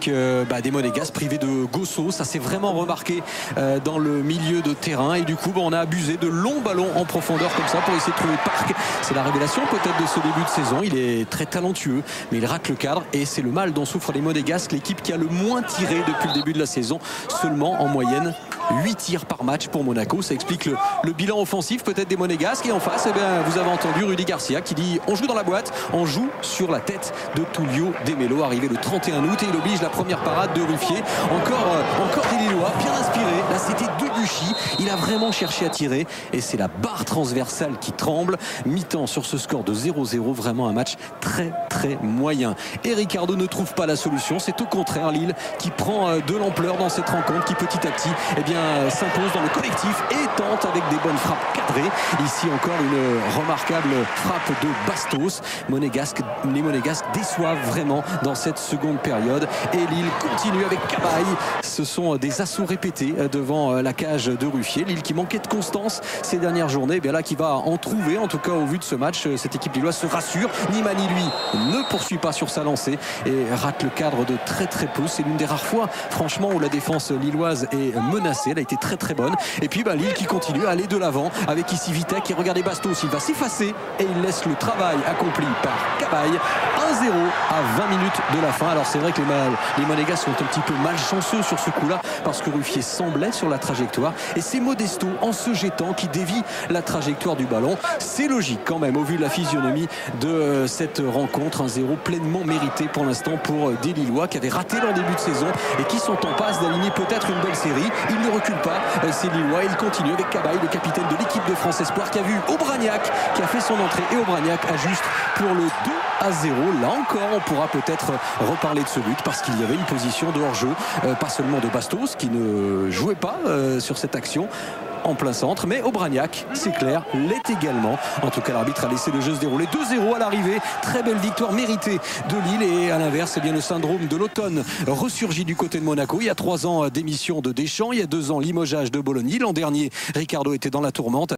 avec des Monégasques privés de Gosso. Ça s'est vraiment remarqué dans le milieu de terrain. Et du coup, on a abusé de longs ballons en profondeur comme ça pour essayer de trouver Park. C'est la révélation peut-être de ce début de saison. Il est très talentueux, mais il rate le cadre. Et c'est le mal dont souffrent les Monégasques, l'équipe qui a le moins tiré depuis le début de la saison. Seulement en moyenne 8 tirs par match pour Monaco. Ça explique le bilan offensif peut-être des Monégasques. Et en face, vous avez entendu Rudy Garcia qui dit on joue dans la boîte, on joue sur la tête de Tullio De Melo, arrivé le 31 août, et il oblige la première parade de Ruffier. Encore des Lillois bien inspirés. Là c'était Debuchy, il a vraiment cherché à tirer et c'est la barre transversale qui tremble. Mi-temps sur ce score de 0-0, vraiment un match très très moyen. Et Ricardo ne trouve pas la solution. C'est au contraire Lille qui prend de l'ampleur dans cette rencontre, qui petit à petit s'impose dans le collectif et tente avec des bonnes frappes cadrées. Ici encore une remarquable frappe de Bastos. Les Monégasques déçoivent vraiment dans cette seconde période et Lille continue avec Cabaye. Ce sont des assauts répétés devant la cage de Ruffier. Lille qui manquait de constance ces dernières journées, là qui va en trouver, en tout cas au vu de ce match. Cette équipe lilloise se rassure. Nimani lui ne poursuit pas sur sa lancée et rate le cadre de très très peu. C'est l'une des rares fois franchement où la défense lilloise est menacée. Elle a été très très bonne. Et puis Lille qui continue à aller de l'avant avec ici Vitek qui, regardez Bastos, il va s'effacer et il laisse le travail accompli par Cabaye. 1-0 à 20 minutes de la fin. Alors c'est vrai que les Monégasques sont un petit peu malchanceux sur ce coup-là parce que Ruffier semblait sur la trajectoire et c'est Modesto en se jetant qui dévie la trajectoire du ballon. C'est logique quand même au vu de la physionomie de cette rencontre. 1-0 pleinement mérité pour l'instant pour des Lillois qui avaient raté leur début de saison et qui sont en passe d'aligner peut-être une belle série. Ils ne reculent pas, ces Lillois. Ils continuent avec Cabaye, le capitaine de l'équipe de France Espoir, qui a vu Aubragnac qui a fait son entrée et Aubragnac ajuste pour le 2-0. Là encore on pourra peut-être reparler de ce but parce qu'il y avait une position de hors-jeu, pas seulement de Bastos qui ne jouait pas sur cette action en plein centre, mais Aubragnac, c'est clair, l'est également. En tout cas, l'arbitre a laissé le jeu se dérouler. 2-0 à l'arrivée. Très belle victoire méritée de Lille. Et à l'inverse, c'est bien le syndrome de l'automne ressurgit du côté de Monaco. Il y a 3 ans, démission de Deschamps. Il y a 2 ans, limogeage de Bologna. L'an dernier, Ricardo était dans la tourmente.